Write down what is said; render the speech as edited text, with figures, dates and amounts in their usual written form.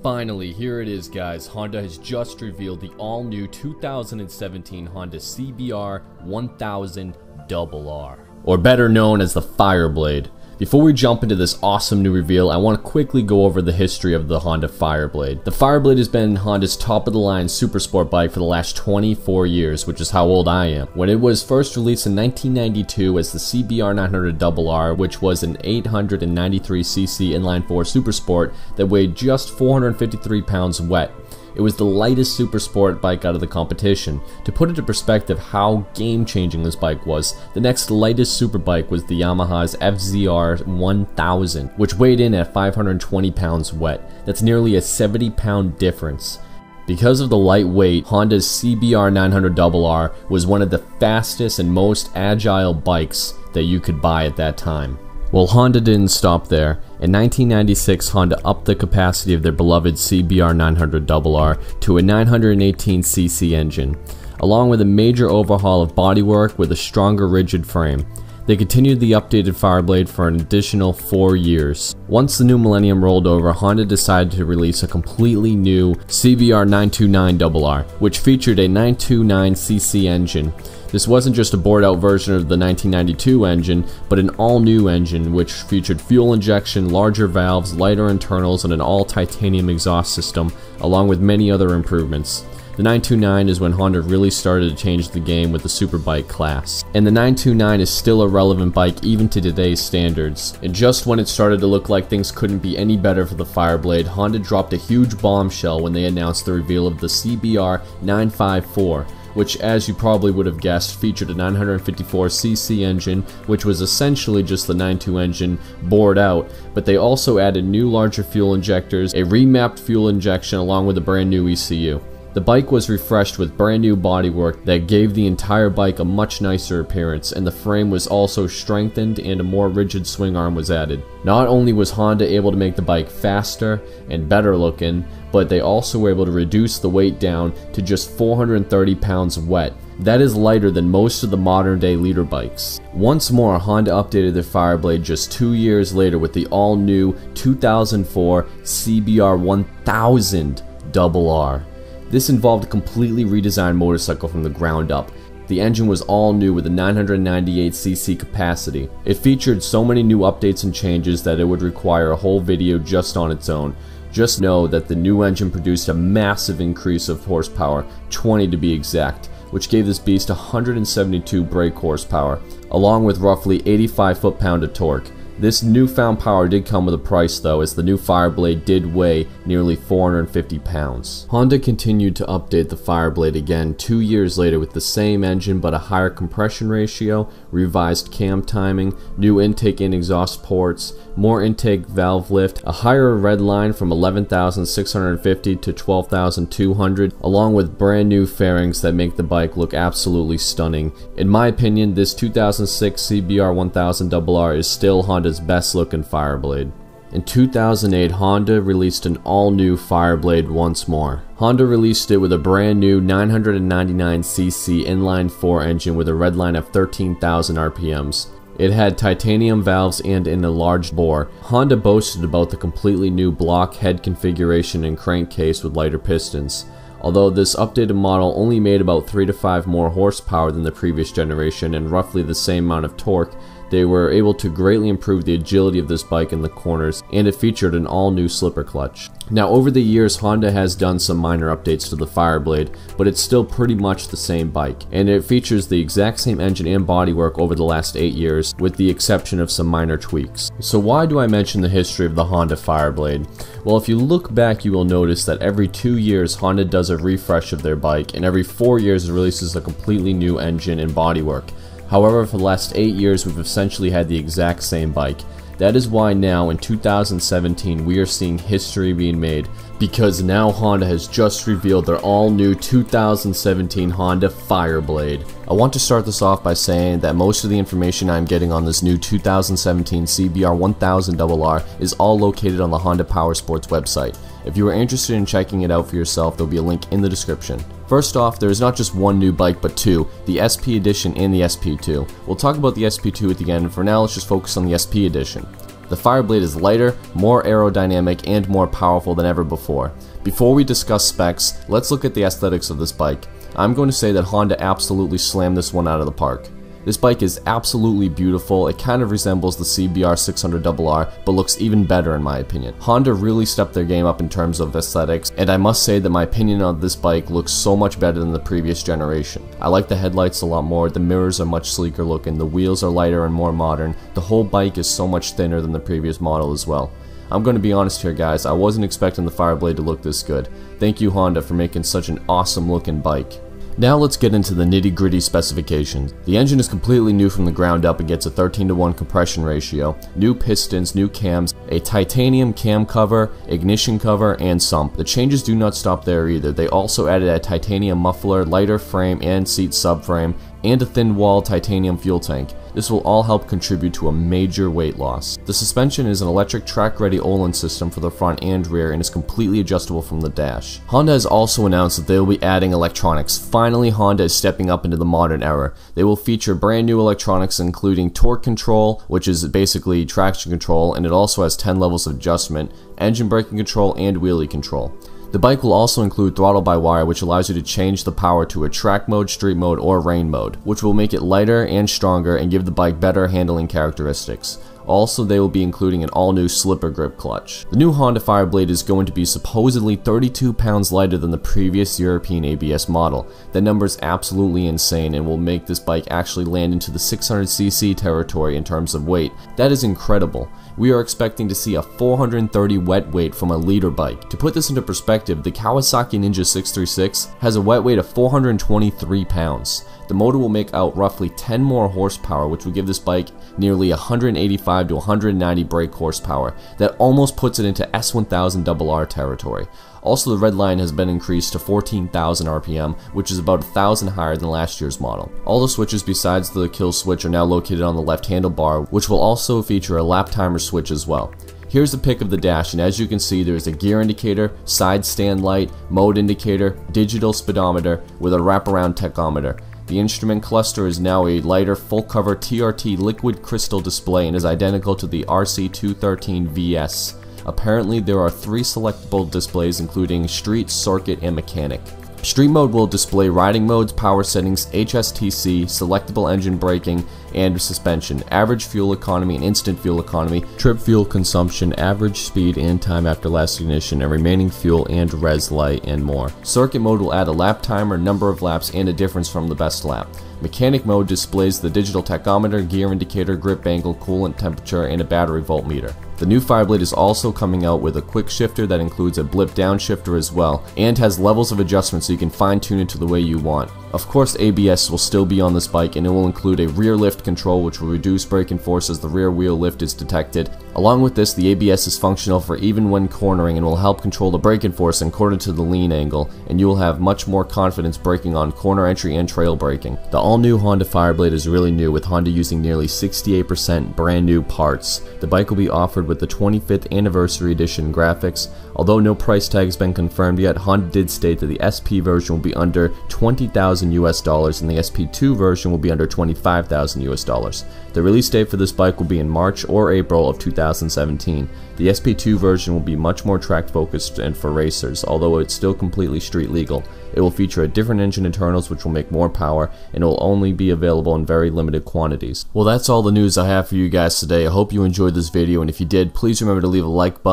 Finally, here it is guys, Honda has just revealed the all-new 2017 Honda CBR 1000RR, or better known as the Fireblade. Before we jump into this awesome new reveal, I want to quickly go over the history of the Honda Fireblade. The Fireblade has been Honda's top-of-the-line supersport bike for the last 24 years, which is how old I am. When it was first released in 1992 as the CBR 900RR, which was an 893cc inline-4 supersport that weighed just 453 pounds wet. It was the lightest supersport bike out of the competition. To put into perspective how game-changing this bike was, the next lightest superbike was the Yamaha's FZR 1000, which weighed in at 520 pounds wet. That's nearly a 70-pound difference. Because of the light weight, Honda's CBR 900RR was one of the fastest and most agile bikes that you could buy at that time. Well, Honda didn't stop there. In 1996, Honda upped the capacity of their beloved CBR 900RR to a 918cc engine, along with a major overhaul of bodywork with a stronger rigid frame. They continued the updated Fireblade for an additional 4 years. Once the new millennium rolled over, Honda decided to release a completely new CBR 929RR, which featured a 929cc engine. This wasn't just a bored-out version of the 1992 engine, but an all-new engine which featured fuel injection, larger valves, lighter internals, and an all-titanium exhaust system, along with many other improvements. The 929 is when Honda really started to change the game with the superbike class. And the 929 is still a relevant bike even to today's standards. And just when it started to look like things couldn't be any better for the Fireblade, Honda dropped a huge bombshell when they announced the reveal of the CBR 954. Which, as you probably would have guessed, featured a 954cc engine, which was essentially just the 92 engine bored out, but they also added new larger fuel injectors, a remapped fuel injection, along with a brand new ECU. The bike was refreshed with brand new bodywork that gave the entire bike a much nicer appearance, and the frame was also strengthened and a more rigid swing arm was added. Not only was Honda able to make the bike faster and better looking, but they also were able to reduce the weight down to just 430 pounds wet. That is lighter than most of the modern day leader bikes. Once more, Honda updated their Fireblade just 2 years later with the all new 2004 CBR 1000RR. This involved a completely redesigned motorcycle from the ground up. The engine was all new with a 998cc capacity. It featured so many new updates and changes that it would require a whole video just on its own. Just know that the new engine produced a massive increase of horsepower, 20 to be exact, which gave this beast 172 brake horsepower, along with roughly 85 foot-pound of torque. This newfound power did come with a price though, as the new Fireblade did weigh nearly 450 pounds. Honda continued to update the Fireblade again 2 years later with the same engine but a higher compression ratio, revised cam timing, new intake and exhaust ports, more intake valve lift, a higher red line from 11,650 to 12,200, along with brand new fairings that make the bike look absolutely stunning. In my opinion, this 2006 CBR 1000RR is still Honda's best looking Fireblade. In 2008, Honda released an all-new Fireblade once more. Honda released it with a brand new 999cc inline-4 engine with a red line of 13,000 RPMs. It had titanium valves and an enlarged bore. Honda boasted about the completely new block head configuration and crankcase with lighter pistons. Although this updated model only made about 3 to 5 more horsepower than the previous generation and roughly the same amount of torque, they were able to greatly improve the agility of this bike in the corners, and it featured an all-new slipper clutch. Now, over the years, Honda has done some minor updates to the Fireblade, but it's still pretty much the same bike, and it features the exact same engine and bodywork over the last 8 years, with the exception of some minor tweaks. So why do I mention the history of the Honda Fireblade? Well, if you look back, you will notice that every 2 years, Honda does a refresh of their bike, and every 4 years it releases a completely new engine and bodywork. However, for the last 8 years, we've essentially had the exact same bike. That is why now, in 2017, we are seeing history being made, because now Honda has just revealed their all-new 2017 Honda Fireblade. I want to start this off by saying that most of the information I'm getting on this new 2017 CBR 1000RR is all located on the Honda Powersports website. If you are interested in checking it out for yourself, there will be a link in the description. First off, there is not just one new bike but two, the SP Edition and the SP2. We'll talk about the SP2 at the end, and for now let's just focus on the SP Edition. The The Fireblade is lighter, more aerodynamic, and more powerful than ever before. Before we discuss specs, let's look at the aesthetics of this bike. I'm going to say that Honda absolutely slammed this one out of the park. This bike is absolutely beautiful. It kind of resembles the CBR 600RR, but looks even better in my opinion. Honda really stepped their game up in terms of aesthetics, and I must say that my opinion on this bike looks so much better than the previous generation. I like the headlights a lot more, the mirrors are much sleeker looking, the wheels are lighter and more modern, the whole bike is so much thinner than the previous model as well. I'm going to be honest here guys, I wasn't expecting the Fireblade to look this good. Thank you Honda for making such an awesome looking bike. Now let's get into the nitty-gritty specifications. The engine is completely new from the ground up and gets a 13:1 compression ratio, new pistons, new cams, a titanium cam cover, ignition cover, and sump. The changes do not stop there either. They also added a titanium muffler, lighter frame and seat subframe, and a thin-wall titanium fuel tank. This will all help contribute to a major weight loss. The suspension is an electric track-ready Olin system for the front and rear and is completely adjustable from the dash. Honda has also announced that they will be adding electronics. Finally, Honda is stepping up into the modern era. They will feature brand new electronics including torque control, which is basically traction control, and it also has 10 levels of adjustment, engine braking control, and wheelie control. The bike will also include throttle-by-wire, which allows you to change the power to a track mode, street mode, or rain mode, which will make it lighter and stronger and give the bike better handling characteristics. Also, they will be including an all-new slipper grip clutch. The new Honda Fireblade is going to be supposedly 32 pounds lighter than the previous European ABS model. That number is absolutely insane and will make this bike actually land into the 600cc territory in terms of weight. That is incredible. We are expecting to see a 430 wet weight from a leader bike. To put this into perspective, the Kawasaki Ninja 636 has a wet weight of 423 pounds. The motor will make out roughly 10 more horsepower, which will give this bike nearly 185 to 190 brake horsepower. That almost puts it into S1000RR territory. Also, the red line has been increased to 14,000 RPM, which is about 1,000 higher than last year's model. All the switches besides the kill switch are now located on the left handlebar, which will also feature a lap timer switch as well. Here's a pic of the dash, and as you can see, there's a gear indicator, side stand light, mode indicator, digital speedometer with a wraparound tachometer. The instrument cluster is now a lighter full-cover TRT liquid crystal display and is identical to the RC213 VS. Apparently, there are 3 selectable displays including Street, Circuit, and Mechanic. Street mode will display riding modes, power settings, HSTC, selectable engine braking, and suspension, average fuel economy and instant fuel economy, trip fuel consumption, average speed and time after last ignition, and remaining fuel and res light, and more. Circuit mode will add a lap timer, number of laps, and a difference from the best lap. Mechanic mode displays the digital tachometer, gear indicator, grip angle, coolant temperature, and a battery voltmeter. The new Fireblade is also coming out with a quick shifter that includes a blip downshifter as well, and has levels of adjustment so you can fine tune it to the way you want. Of course, ABS will still be on this bike, and it will include a rear lift control which will reduce braking force as the rear wheel lift is detected. Along with this, the ABS is functional for even when cornering and will help control the braking force according to the lean angle, and you will have much more confidence braking on corner entry and trail braking. The all-new Honda Fireblade is really new, with Honda using nearly 68% brand new parts. The bike will be offered with the 25th anniversary edition graphics. Although no price tag has been confirmed yet, Honda did state that the SP version will be under $20,000 US and the SP2 version will be under $25,000 US. The release date for this bike will be in March or April of 2017. The SP2 version will be much more track focused and for racers, although it's still completely street legal. It will feature a different engine internals which will make more power, and it will only be available in very limited quantities. Well, that's all the news I have for you guys today. I hope you enjoyed this video, and if you did, please remember to leave a like button